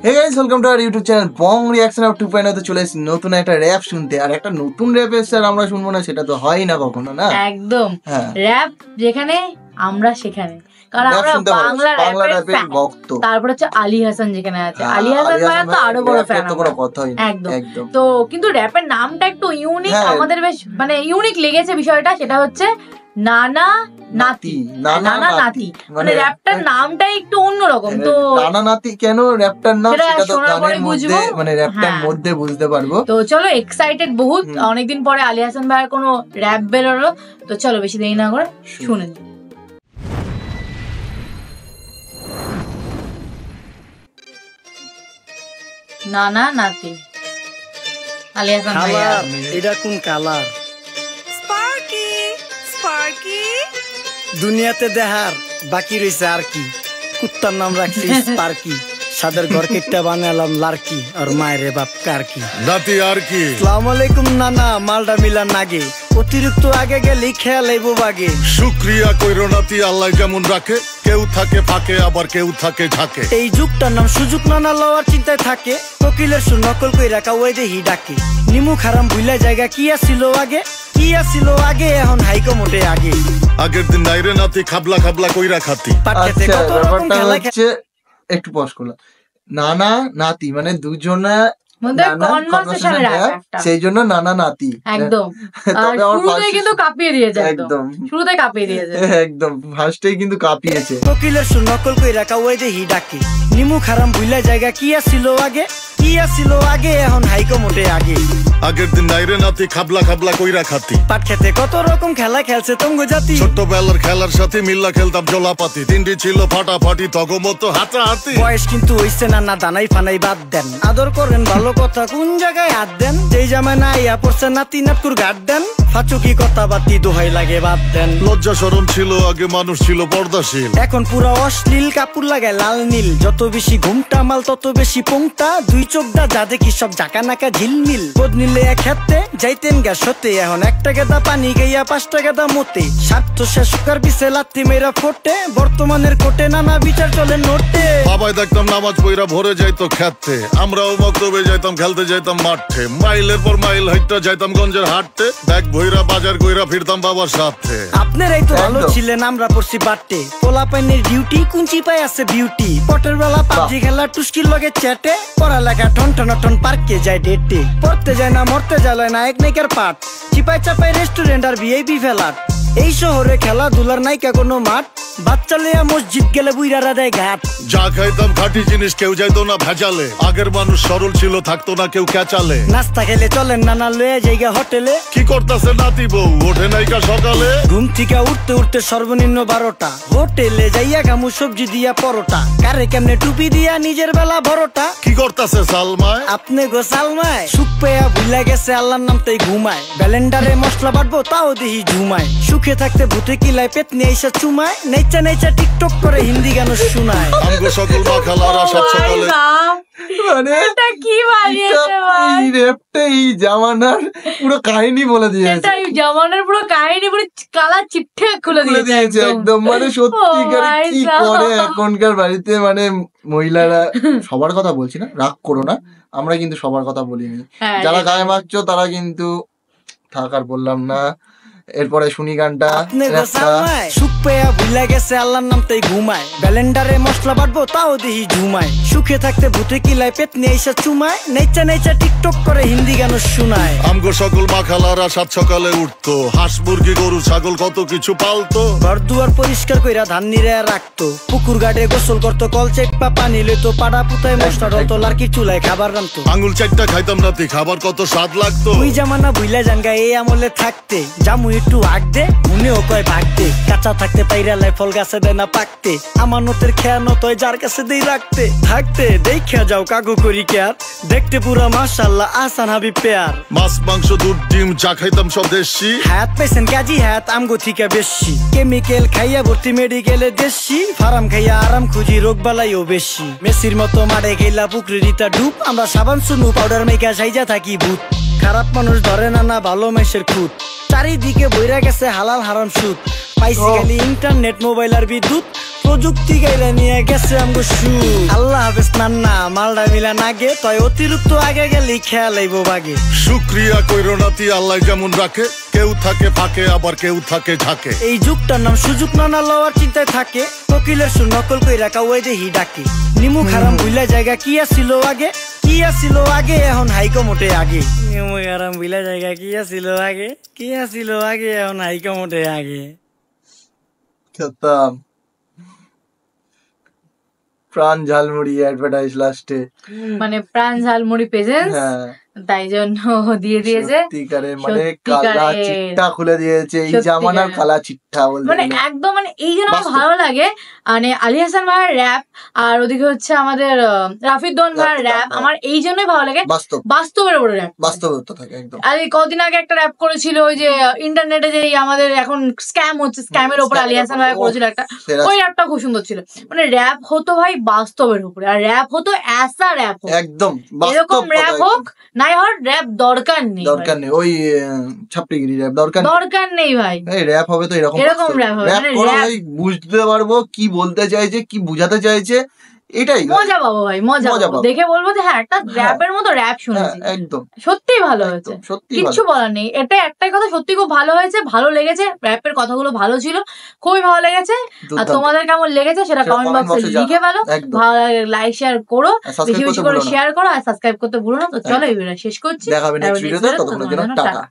Hey guys, welcome to our YouTube channel Bong Reaction of 2.0 তে চলে এসেছি নতুন একটা র‍্যাপ শুনতে। আর একটা নতুন র‍্যাপের স্যার আমরা শুনবো না সেটা তো হয় না কখনো, না? একদম। র‍্যাপ যেখানে আমরা সেখানে, কারণ আমরা বাংলা র‍্যাপের ভক্ত। তারপর হচ্ছে আলী হাসান যেখানে আছে, আলী হাসান ভাই তো আরো বড় ফ্যান। তো কোনো কথাই না। একদম। তো কিন্তু র‍্যাপের নামটা একটু ইউনিক, আমাদের বেশ মানে ইউনিক লেগেছে বিষয়টা, সেটা হচ্ছে নানা নাতি। মানে র‍্যাপটার নামটাই একটু অন্যরকম। তো নানা নাতি কেন র‍্যাপটার নাম সেটা তো গানের মধ্যে মানে র‍্যাপটার মধ্যে বুঝতে পারবো। তো চলো, এক্সাইটেড বহুত, অনেকদিন পরে আলী হাসান ভাইয়ের কোনো র‍্যাপ বেরোলো। তো চলো বেশি দেরি না করে শুনে নিই। নানা নাতি আলী হাসান ভাইয়া। এটা কোন কালার? স্পার্কি দুনিয়াতে দেখার বাকি রয়েছে আর কি। কুত্তার নাম রাখছি স্পার্কি, সাদের ঘর কেটটা বানালাম লার্কি, আর মায়ের বাপ কারকি নাতি আর কি। আসসালামু আলাইকুম নানা, মালডা মিলার নাগে, অতিরিক্ত আগে গেলে খেয়াল আইবো বাগে। শুকরিয়া কইরো নাতি, আল্লাহ যেমন রাখে, কেউ থাকে ফাঁকে আবার কেউ থাকে ঝাঁকে। এই যুগটার নাম সুযোগ, নানা লওয়ার চিন্তায় থাকে, কোকিলের সুর নকল কই রাখা ওই দেহি ডাকে। নিমু খারাম ভুলা জায়গা কি আসিল আগে, কি আসিল আগে, এখন হাইকো মোটে আগে। আগের দিন নাইরে নাতি খাবলা খাবলা কইরা খাতি। পাটকেতে কত রকম খেলা হচ্ছে, একটু পজ করলাম। নানা নাতি মানে দুজনা সেই জন্য নানা নাতি একদম। শুরুতেই কিন্তু কাঁপিয়ে দিয়েছে, একদম শুরুতেই কাঁপিয়ে দিয়েছে, একদম ফার্স্টেই কিন্তু কাঁপিয়েছে। কোকিলের সুর নকল কই রাখা ওই দেহি ডাকে, নিমু খারাম ভুলা জায়গা কি আসিল আগে, কি আসিল আগে, এখন হাইকো মোটে আগে। আগের দিন নাইরে নাতি খাবলা খাবলা কইরা খাতি। পাট খেতে কত রকম খেলা খেলছে তঙ্গ জাতি, ছোটবেলার খেলার সাথে মিল্লা খেলতাম জলাপাতি, তিনটি ছিল ফাটাফাটি তগমতো হাতাহাতি। বয়স কিন্তু হইছে না দানাই ফানাই বাদ দেন, আদর করেন ভালো কথা কোন জায়গায় হাত দেন, যেই জামায় না ইয়া পড়ছে নাতি নাটকুর গাট দেন, ফাচুকি কথা বাতি দোহাই লাগে বাদ দেন। লজ্জা শরম ছিল আগে, মানুষ ছিল পর্দাশীল, এখন পুরো অশ্লীল, কাপড় লাগায় লাল নীল, যত বেশি ঘুমটা মাল তত বেশি পোংটা, দুই চোখটা যা দেখি সব জাকা নাকা ঝিলমিল। বোধ নিলে এক হাতে যাইতেন গা সতে, এখন একটা গেদা পানি গাইয়া 5টা গেদা মতে, স্বার্থ শেষ কার পিছে লাত্তি মেয়েরা ফোটে, বর্তমানের কোটে নানা বিচার চলে নোটে। বাবাই দেখতাম নামাজ পইরা ভরে যাইতো খেতে, আমরাও মক্তবে যাইতাম, খেলতে যাইতাম মাঠে, মাইলের পর মাইল হাইটটা যাইতাম গঞ্জের হাটতে, ব্যাগ ভইরা বাজার কইরা ফিরতাম বাবার সাথে। আপনারাই তো ভালো ছিলেন, আমরা পড়ছি বাটে, পোলা পাইনের ডিউটি কুঞ্চি পাই আছে বিউটি, পটের বেলা পাবজি খেলা টুস্কির লগে চ্যাটে, পড়ালেখা টন টন টন পার্কে যায় ডেটে, পড়তে যায় না মরতে যায় না এক নাইকার পাট, চিপাই চাপাই রেস্টুরেন্ট আর ভিআইপি ফেলাট। এই শহরে খেলাধুলার নাইকা কোনো মাঠ, বাচ্চা লেয়া মসজিদ গেলে বুইরারা দেয় ঘাট। যা খাইতাম খাঁটি জিনিস, কেউ যাইতো না ভেজালে, আগের মানুষ সরল ছিল, থাকতো না কেউ ক্যাচালে। নাস্তা খেলে চলেন নানা লয়ে জায়গা হোটেলে, কি করতেছে নাতি বউ ওঠে নাইকা সকালে, ঘুম থেকে উঠতে উঠতে সর্বনিম্ন 12টা, হোটেলে যাইয়া গামু সবজি দিয়া পরোটা, কারে কেমনে টুপি দিয়া নিজের বেলা বড়টা। কি করতেছে সালমায়? আপনি গো সালমায় সুখ পেয়া ভুলে গেছে আল্লাহর নাম তাই ঘুমায়, ব্যালেন্ডারে মশলা বাটবো তাও দেহি ঝুমায়, সুখে থাকতে ভূতে কিলায় পেট নিয়ে এসে চুমায়, নেচা নেচা টিকটক করে হিন্দি গান শোনায়। আমগো সকল মাখালারা সাত সকালে, মানে এটা কি বানিয়েছে ভাই, এই র‍্যাপটা এই জামানার পুরো কাহিনী বলে দিয়েছে, এটা এই জামানার পুরো কাহিনী পুরো কালা চিঠ্ঠে খুলে দিয়েছে একদম। মানে সত্যিকার কি করে এখনকার বাড়িতে, মানে মহিলারা, সবার কথা বলছি না, রাগ করো না, আমরা কিন্তু সবার কথা বলিনি, যারা গায়ে মাখছো তারা কিন্তু থাকার বললাম না। এরপরে শুনি গানটা। সুখ পেয়া ভুলে গেছে আল্লাহর নাম তাই ঘুমায়, ব্যালেন্ডারে মশলা বাটবো তাও দেহি ঝুমায়, সুখে থাকতে ভূতে কিলায় পেট নিয়ে এসে চুমায়, নেচা নেচা টিকটক করে হিন্দি গান শোনায়। আমগো সকল মাখালারা সাত সকালে উঠতো, হাঁস মুরগি গরু ছাগল কত কিছু পালতো, ঘর দুয়ার পরিষ্কার কইরা ধান নিরে রাখতো, পুকুর গাড়ে গোসল করতো, কল চেপা পানি লইতো, পাড়া পুতায় মশলা ডলতো, লার্কি চুলায় খাবার রান্তো, আঙুল চারটা খাইতাম নাতি, খাবার কত স্বাদ লাগতো। ওই জামানা ভুইলা জাঙ্গা এই আমলে থাকতে, জামু একটু আগ দে মনেও কয় ভাগ দে, কাঁচা থাকতে পাইরালায় ফল গাছে দেয় না পাকতে, আমানতের খেয়ানত হয় যার কাছে দেই রাখতে, থাকতে দেখা যাও কাগু করি কেয়ার, দেখতে পুরা মাশাআল্লাহ আসান হাবিব পেয়ার, মাছ মাংস দুধ ডিম চা খাইতাম সব দেশি, হাত পেছেন কাজী হাত আমগো থিকা বেশি, কেমিক্যাল খাইয়া ভর্তি মেডিকেলে দেশি, ফার্ম খাইয়া আরাম খুঁজি রোগ বালাইও বেশি, মেসির মতো মারে গেলা পুকুরে রিতা ডুব, আমরা সাবান সুনু পাউডার মেকা সাইজা থাকি ভূত, খারাপ মানুষ ধরে না না ভালো মেসের খুঁত, চারিদিকে বইরা গেছে হালাল হারাম সুদ, পাইছি খালি ইন্টারনেট মোবাইল আর বিদ্যুৎ, প্রযুক্তি গাইলা নিয়ে গেছে আমগো সু। আল্লাহ হাফেজ নান্না মালডা মিলা নাগে, তয় অতিরিক্ত আগে গেলে খেয়াল আইব বাগে। শুক্রিয়া কইরো নাতি আল্লাহ যেমন রাখে, কেউ থাকে ফাঁকে আবার কেউ থাকে ঝাঁকে। এই যুগটার নাম সুযোগ নানা লওয়ার চিন্তায় থাকে, কোকিলের সুর নকল কইরা কাওয়াই দেহি ডাকে। নিমু খারাম ভুলা জায়গা কি আছিল আগে, কি আছিল আগে এখন হাইকো মোটে আগে। নিমু খারাম ভুলা জায়গা কি আছিল আগে, কি আছিল আগে এখন হাইকো মোটে আগে। খেতাম প্রাণ ঝালমুড়ি অ্যাডভার্টাইজ লাস্টে, মানে প্রাণ ঝালমুড়ি প্রেজেন্স, তাই জন্য দিয়ে দিয়েছে। সত্যিকারে মানে কালা চিট্টা খুলে দিয়েছে, এই জামানার কালা চিট্টা বলতে মানে একদম, মানে এই জন্য আমার ভালো লাগে মানে আলী হাসান ভাইয়ের র্যাপ, আর ওদিকে হচ্ছে আমাদের রাফিদ দোন ভাইয়ের র্যাপ, আমার এই জন্যই ভালো লাগে। বাস্তবের উপরে র্যাপ, বাস্তবতা থাকে একদম। আর কদিন আগে একটা র্যাপ করেছিল ওই যে ইন্টারনেটে যে আমাদের এখন স্ক্যাম হচ্ছে, স্ক্যামের উপরে আলী হাসান ভাই করেছিল একটা, ওই র্যাপটা খুব সুন্দর ছিল। মানে র্যাপ হতো ভাই বাস্তবের উপরে, আর র্যাপ হতো এসা র্যাপ হোক, একদম এরকম র্যাপ হোক, নাই হর র্যাপ দরকার নেই, দরকার নেই ওই ছাপড়িগিরি র্যাপ দরকার নেই ভাই। এই র্যাপ হবে তো এরকম র্যাপ হবে, র্যাপ করে ভাই বুঝতে পারবো কি বলতে চাইছে, কি বুঝাতে চাইছে, এটাই মজা পাবো ভাই, মজা পাবো, দেখে বলবো যে হ্যাঁ একটা র্যাপের মতো র্যাপ শুনেছি। একদম সত্যি ভালো হয়েছে, কিচ্ছু বলার নেই, এটা একটাই কথা, সত্যি খুব ভালো হয়েছে, ভালো লেগেছে, র্যাপের কথাগুলো ভালো ছিল, খুবই ভালো লেগেছে। আর তোমাদের কেমন লেগেছে সেটা কমেন্ট বক্সে লিখে ফেলো, ভালো লাগে লাইক শেয়ার করো, বেশি বেশি করে শেয়ার করো, আর সাবস্ক্রাইব করতে ভুলো না। তো চলো এই ভিডিও শেষ করছি, দেখা হবে নেক্সট ভিডিওতে, ততক্ষণের জন্য টাটা।